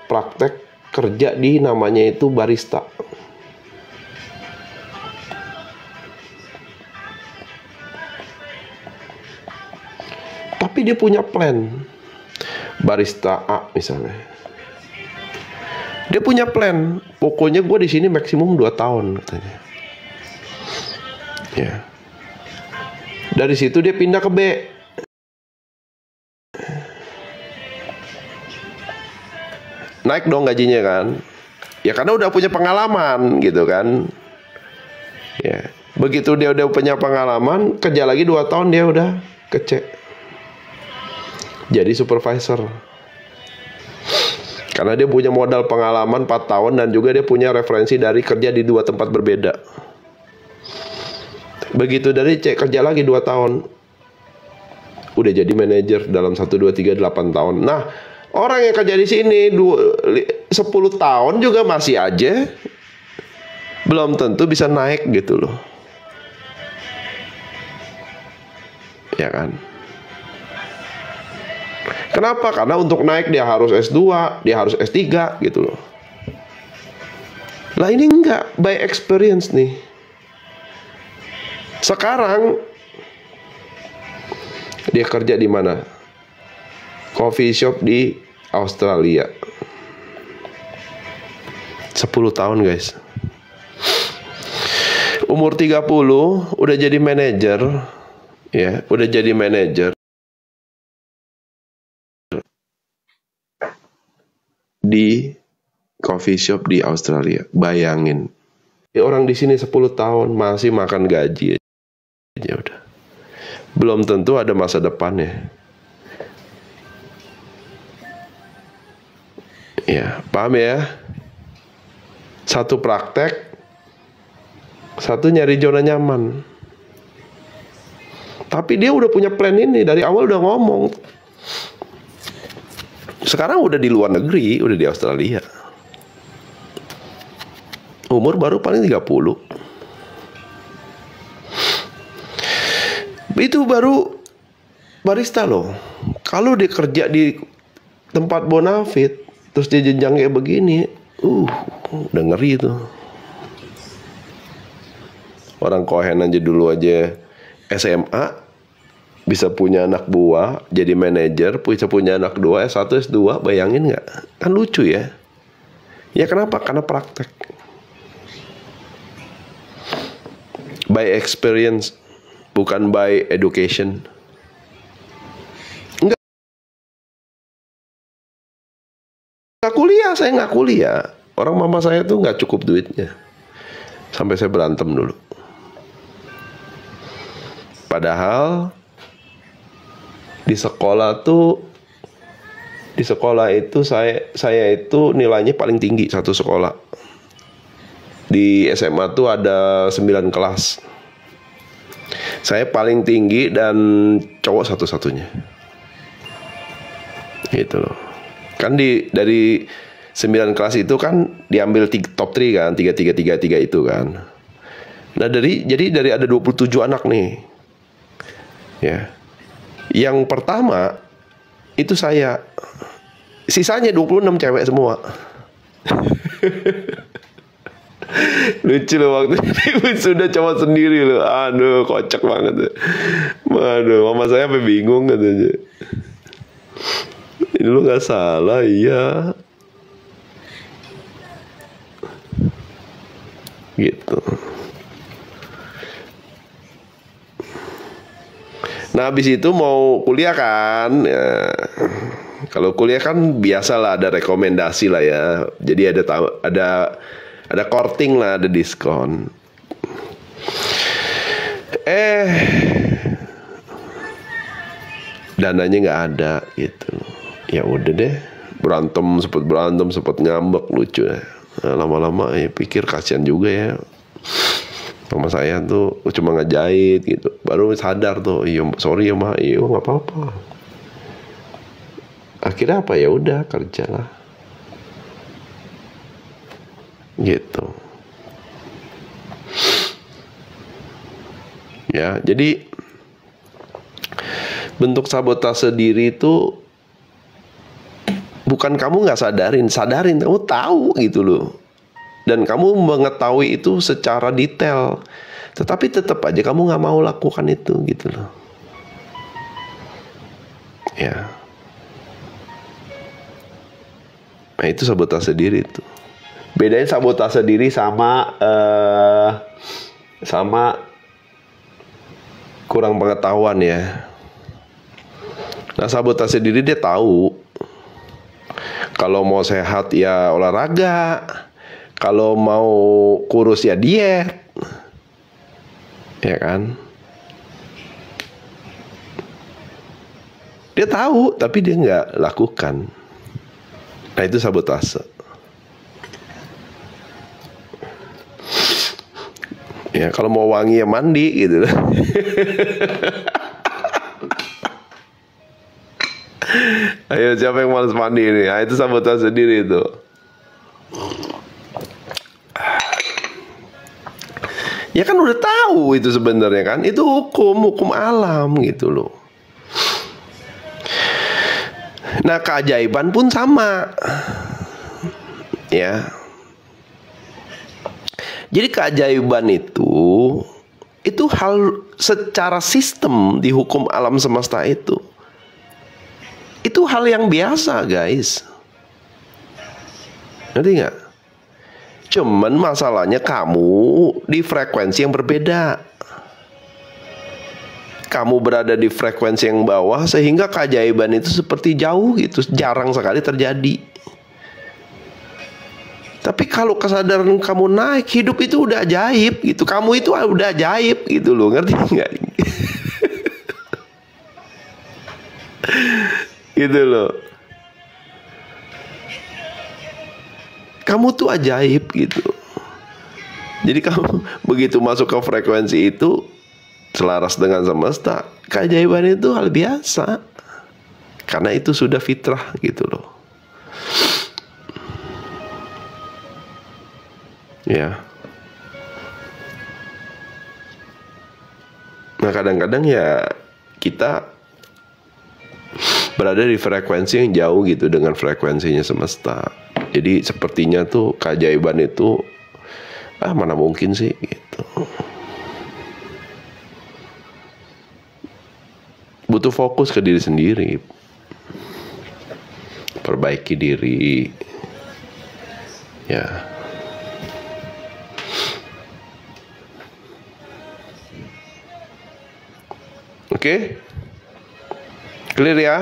Speaker 1: praktek kerja di namanya itu barista. Tapi dia punya plan. Barista A misalnya. Dia punya plan. Pokoknya gue di sini maksimum 2 tahun katanya. Ya. Dari situ dia pindah ke B. Naik dong gajinya kan. Ya karena udah punya pengalaman gitu kan. Ya. Begitu dia udah punya pengalaman, kerja lagi 2 tahun dia udah ke C. Jadi supervisor. Karena dia punya modal pengalaman 4 tahun dan juga dia punya referensi dari kerja di 2 tempat berbeda. Begitu dari C kerja lagi 2 tahun. Udah jadi manajer dalam 1, 2, 3, 8 tahun. Nah, orang yang kerja di sini 10 tahun juga masih aja belum tentu bisa naik gitu loh. Ya kan? Kenapa? Karena untuk naik dia harus S2, dia harus S3 gitu loh. Lah ini enggak, by experience nih. Sekarang dia kerja di mana? Coffee shop di Australia. 10 tahun guys. Umur 30 udah jadi manajer. Ya, udah jadi manajer di coffee shop di Australia. Bayangin. Orang di sini 10 tahun masih makan gaji aja udah. Belum tentu ada masa depannya. Ya, paham ya? Satu praktek, satu nyari zona nyaman. Tapi dia udah punya plan ini, dari awal udah ngomong. Sekarang udah di luar negeri, udah di Australia. Umur baru paling 30. Itu baru barista loh. Kalau dia kerja di tempat bonafit, terus dia jenjang kayak begini, udah ngeri tuh. Orang Cohen aja dulu aja SMA, bisa punya anak buah, jadi manajer, bisa punya anak 2, S1, S2, bayangin nggak? Kan lucu ya. Ya kenapa? Karena praktek. By experience, bukan by education. Enggak kuliah, saya nggak kuliah. Orang mama saya tuh nggak cukup duitnya. Sampai saya berantem dulu. Padahal di sekolah itu saya itu nilainya paling tinggi satu sekolah. Di SMA tuh ada 9 kelas. Saya paling tinggi dan cowok satu-satunya. Gitu loh. Kan dari 9 kelas itu kan diambil top 3 kan, 3 itu kan. Nah, jadi dari ada 27 anak nih. Ya. Yang pertama itu saya. Sisanya 26 cewek semua. Lucu loh waktu itu sudah cowok sendiri loh. Aduh, kocak banget. Waduh, mama saya sampai bingung katanya. Ini lu gak salah, iya. Gitu. Nah, habis itu mau kuliah kan ya. Kalau kuliah kan biasalah ada rekomendasi lah ya. Jadi ada courting lah, ada diskon. Dananya nggak ada gitu. Ya udah deh, berantem sempet ngambek, lucu ya. Nah, lama-lama ya pikir kasihan juga ya. Sama saya tuh cuma ngejahit gitu. Baru sadar tuh, iya sorry ya mah, iya nggak apa-apa. Akhirnya apa, ya udah kerja lah. Gitu. Ya, jadi bentuk sabotase diri itu bukan kamu nggak sadarin, kamu tahu gitu loh. Dan kamu mengetahui itu secara detail, tetapi tetap aja kamu nggak mau lakukan itu gitu loh. Ya. Nah, itu sabotase diri itu. Bedanya sabotase diri sama kurang pengetahuan ya. Nah, sabotase diri dia tahu kalau mau sehat ya olahraga, kalau mau kurus ya diet, ya kan? Dia tahu tapi dia nggak lakukan. Nah, itu sabotase. Ya, kalau mau wangi ya mandi gitu. Ayo, siapa yang malas mandi ini? Nah, itu sabotase sendiri itu. Ya kan udah tahu itu sebenarnya kan. Itu hukum alam gitu loh. Nah, keajaiban pun sama. Ya. Jadi keajaiban itu hal secara sistem di hukum alam semesta itu hal yang biasa, guys. Ngerti nggak? Cuman masalahnya kamu di frekuensi yang berbeda. Kamu berada di frekuensi yang bawah sehingga keajaiban itu seperti jauh gitu, jarang sekali terjadi. Tapi kalau kesadaran kamu naik, hidup itu udah ajaib gitu. Kamu itu udah ajaib gitu loh, ngerti nggak? Gitu loh. Kamu tuh ajaib gitu. Jadi kamu begitu masuk ke frekuensi itu, selaras dengan semesta, keajaiban itu hal biasa. Karena itu sudah fitrah gitu loh. Ya. Nah kadang-kadang ya kita berada di frekuensi yang jauh gitu dengan frekuensinya semesta. Jadi sepertinya tuh keajaiban itu mana mungkin sih gitu. Butuh fokus ke diri sendiri, perbaiki diri, ya. Oke, clear ya.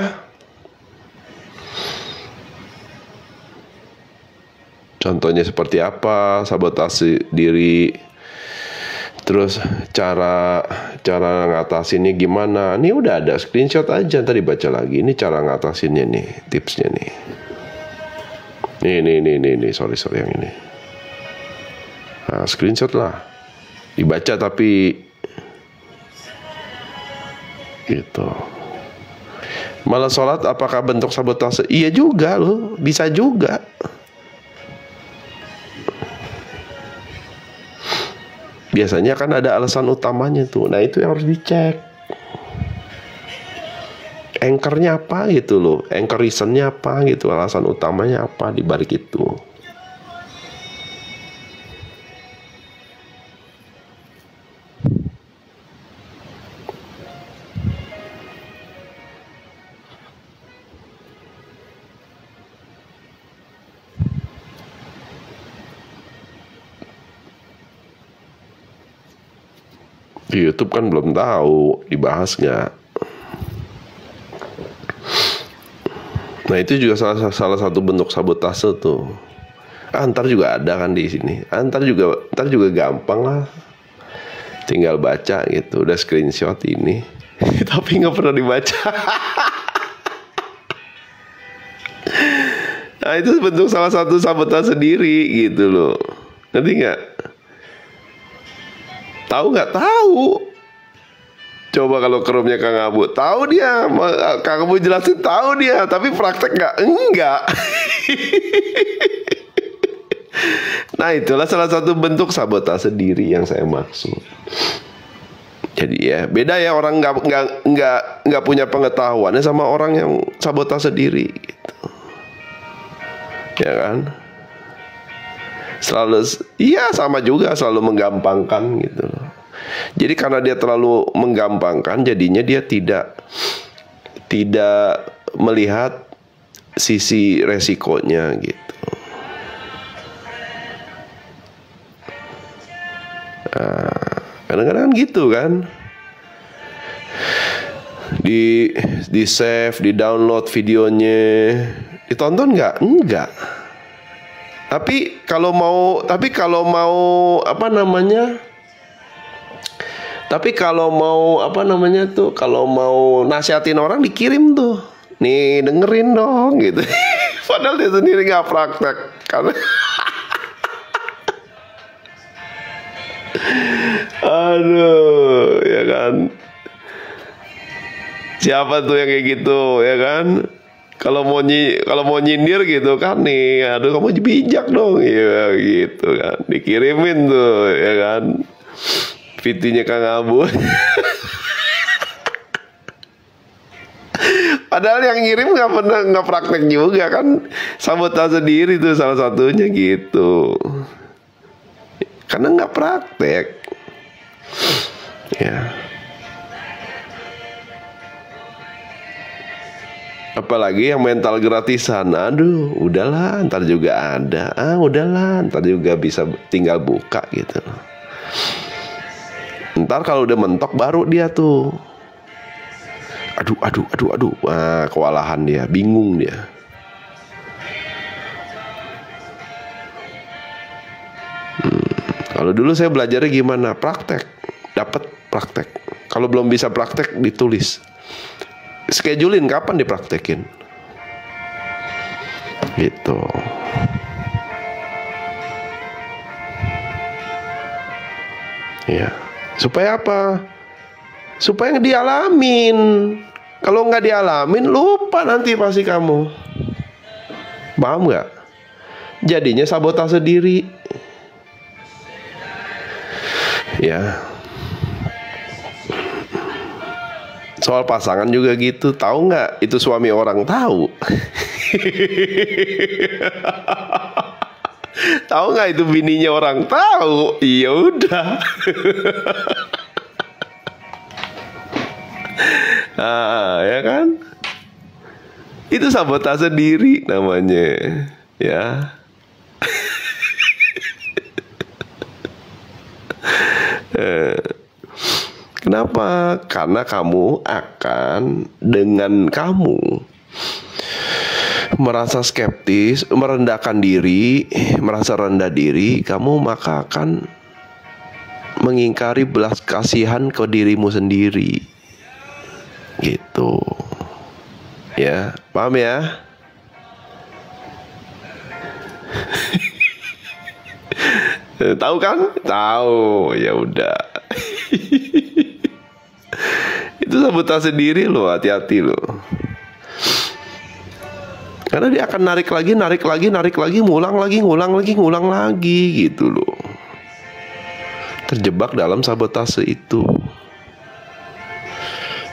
Speaker 1: Contohnya seperti apa sabotase diri, terus cara ngatasinnya gimana. Ini udah ada screenshot aja, tadi baca lagi. Ini cara ngatasinnya nih, tipsnya nih. Nih, sorry yang ini. Nah, screenshot lah, dibaca tapi gitu. Malah sholat apakah bentuk sabotase? Iya juga loh, bisa juga. Biasanya kan ada alasan utamanya tuh. Nah itu yang harus dicek. Anchornya apa gitu loh. Anchor reasonnya apa gitu. Alasan utamanya apa di balik itu. Di YouTube kan belum tahu dibahas nggak. Nah itu juga salah satu bentuk sabotase tuh. Ntar juga ada kan di sini. Ntar juga gampang lah. Tinggal baca gitu. Udah screenshot ini. Tapi nggak pernah dibaca. Nah itu bentuk salah satu sabotase sendiri gitu loh. Ngerti nggak? Tahu nggak? Tahu. Coba kalau ke roomnya Kang Abu, tahu dia. Kang Abu jelasin tahu dia, tapi praktek nggak? Enggak. Nah itulah salah satu bentuk sabotase diri yang saya maksud. Jadi ya beda ya, orang nggak punya pengetahuannya sama orang yang sabotase diri gitu. Ya kan? Iya sama juga, selalu menggampangkan gitu loh. Jadi karena dia terlalu menggampangkan, jadinya dia tidak melihat sisi resikonya gitu. Nah, kadang-kadang gitu kan. Di save, di download videonya, ditonton nggak? Enggak. Tapi kalau mau kalau mau nasihatin orang dikirim tuh. Nih dengerin dong gitu. Padahal dia sendiri nggak praktek kan. Aduh, ya kan. Siapa tuh yang kayak gitu, ya kan? Kalau mau nyindir gitu kan nih, aduh kamu bijak dong, ya gitu kan, dikirimin tuh, ya kan, VT-nya Kang Abu. Padahal yang ngirim nggak praktek juga kan, sabotase sendiri tuh salah satunya gitu, karena nggak praktek, ya. Apalagi yang mental gratisan, aduh udahlah ntar juga ada, udahlah ntar juga bisa tinggal buka gitu. Ntar kalau udah mentok baru dia tuh aduh, kewalahan dia, bingung dia. Kalau dulu saya belajarnya gimana? Praktek, dapat praktek. Kalau belum bisa praktek, ditulis. Schedulein kapan dipraktekin. Gitu. Ya, supaya apa? Supaya dialamin. Kalau nggak dialamin, lupa nanti pasti kamu. Paham nggak? Jadinya sabotase diri. Ya. Soal pasangan juga gitu. Tahu nggak? Itu suami orang tahu. Tahu nggak itu bininya orang tahu? Iya udah. Ya kan? Itu sabotase diri namanya. Ya. Kenapa? Karena kamu akan dengan kamu merasa skeptis, merendahkan diri, merasa rendah diri, kamu maka akan mengingkari belas kasihan ke dirimu sendiri. Gitu. Ya, paham ya? Tahu kan? Tahu. Ya udah. Itu sabotase diri loh, hati-hati loh. Karena dia akan narik lagi, ngulang lagi gitu loh. Terjebak dalam sabotase itu.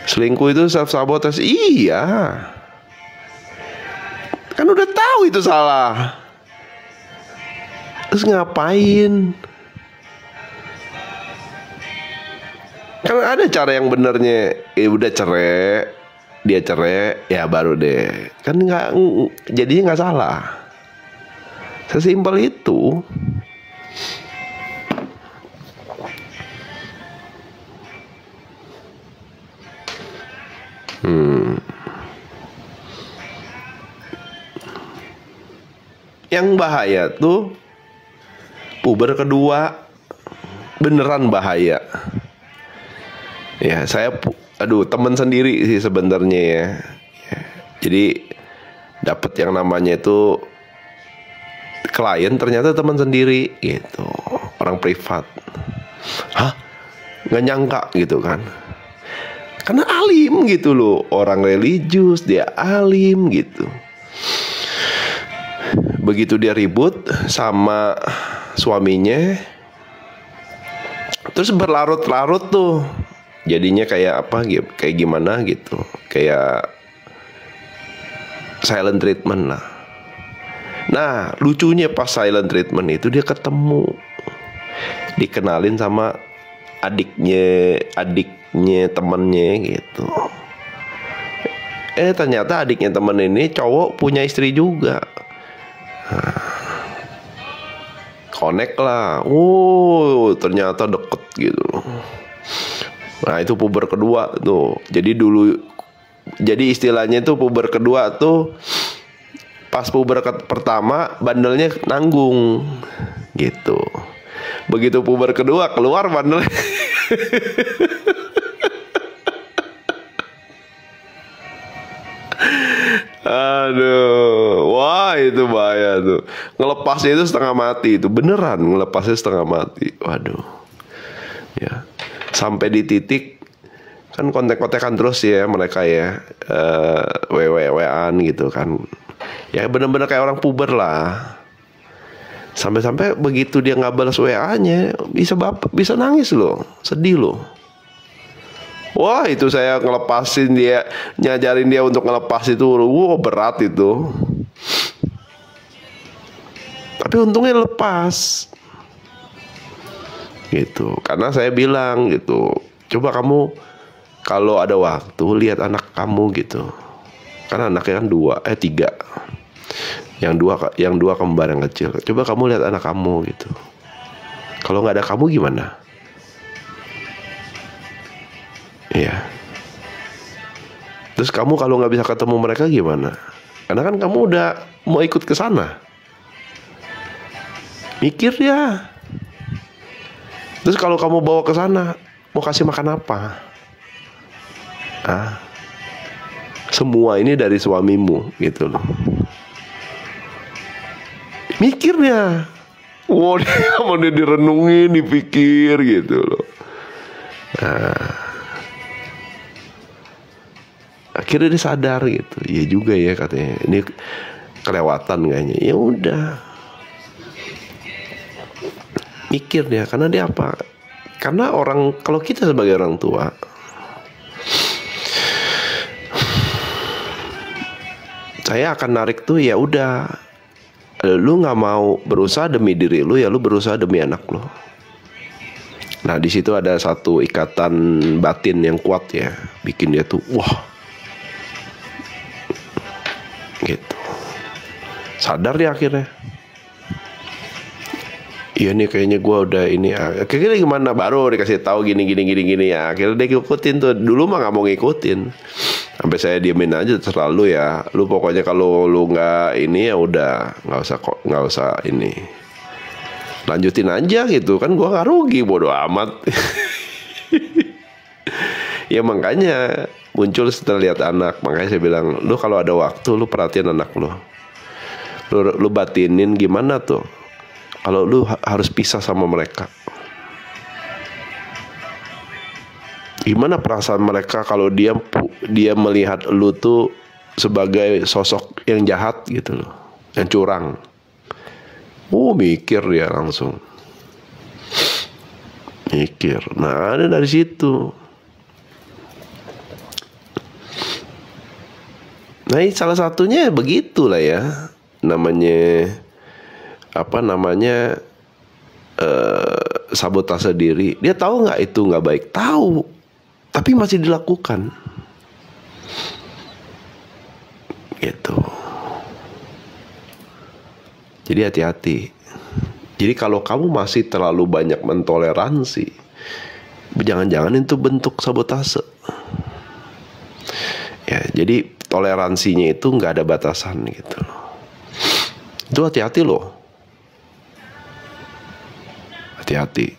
Speaker 1: Selingkuh itu self-sabotage. Iya. Kan udah tahu itu salah. Terus ngapain? Kan ada cara yang benernya. Udah cerai, dia cerai, ya baru deh. Kan nggak, jadinya nggak salah. Sesimpel itu. Yang bahaya tuh puber kedua, beneran bahaya. Ya saya, temen sendiri sih sebenarnya ya. Jadi dapat yang namanya itu klien, ternyata teman sendiri gitu, orang privat. Hah? Nggak nyangka gitu kan? Karena alim gitu loh, orang religius, dia alim gitu. Begitu dia ribut sama suaminya, terus berlarut-larut tuh, jadinya kayak apa, kayak gimana gitu, kayak silent treatment lah. Nah lucunya pas silent treatment itu dia ketemu, dikenalin sama adiknya temennya gitu. Ternyata adiknya temen ini cowok punya istri juga. Connect lah. Ternyata deket gitu. Nah itu puber kedua tuh. Jadi istilahnya itu puber kedua tuh, pas puber pertama bandelnya nanggung gitu. Begitu puber kedua keluar bandelnya. Aduh, wah itu bahaya tuh. Ngelepasnya itu setengah mati itu, beneran ngelepasnya setengah mati. Waduh. Ya. Sampai di titik kan kontek-kontekan terus ya mereka ya, WW-an gitu kan. Ya bener-bener kayak orang puber lah. Sampai-sampai begitu dia nggak balas WA-nya, bisa nangis loh, sedih loh. Wah itu saya ngelepasin dia, ngajarin dia untuk ngelepas itu, berat itu. Tapi untungnya lepas gitu, karena saya bilang gitu, coba kamu kalau ada waktu lihat anak kamu gitu, karena anaknya kan tiga, yang dua kembar yang kecil. Coba kamu lihat anak kamu gitu, kalau nggak ada kamu gimana? Iya. Terus kamu kalau nggak bisa ketemu mereka gimana? Karena kan kamu udah mau ikut ke sana. Mikir ya. Terus kalau kamu bawa ke sana, mau kasih makan apa? Semua ini dari suamimu gitu loh. Mikirnya, wow, dia direnungin, dipikir gitu loh. Akhirnya dia sadar gitu. Iya juga ya katanya. Ini kelewatan kayaknya. Ya udah. Mikir dia, karena dia apa? Karena kalau kita sebagai orang tua, saya akan narik tuh, ya udah, lu nggak mau berusaha demi diri lu, ya lu berusaha demi anak lu. Nah di situ ada satu ikatan batin yang kuat ya, bikin dia tuh wah, gitu. Sadar dia akhirnya. Iya nih kayaknya gue udah ini. Akhirnya gimana, baru dikasih tahu gini ya. Akhirnya dia ngikutin tuh. Dulu mah nggak mau ngikutin. Sampai saya diemin aja, terlalu ya. Lu pokoknya kalau lu nggak ini ya udah, nggak usah ini. Lanjutin aja gitu kan, gue nggak rugi, bodo amat. Ya makanya muncul setelah lihat anak. Makanya saya bilang, lu kalau ada waktu lu perhatiin anak lu. Lu batinin gimana tuh kalau lu harus pisah sama mereka. Gimana perasaan mereka kalau dia melihat lu tuh sebagai sosok yang jahat gitu loh, yang curang. Mikir dia langsung. Mikir. Nah, ada dari situ. Nah, salah satunya begitulah ya. Namanya sabotase diri. Dia tahu nggak itu nggak baik? Tahu, tapi masih dilakukan. Gitu. Jadi hati-hati. Jadi kalau kamu masih terlalu banyak mentoleransi, jangan-jangan itu bentuk sabotase. Ya, jadi toleransinya itu nggak ada batasan gitu. Itu hati-hati loh. Hati-hati.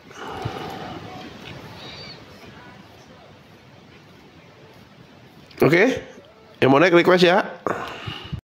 Speaker 1: Oke, yang mau naik request ya.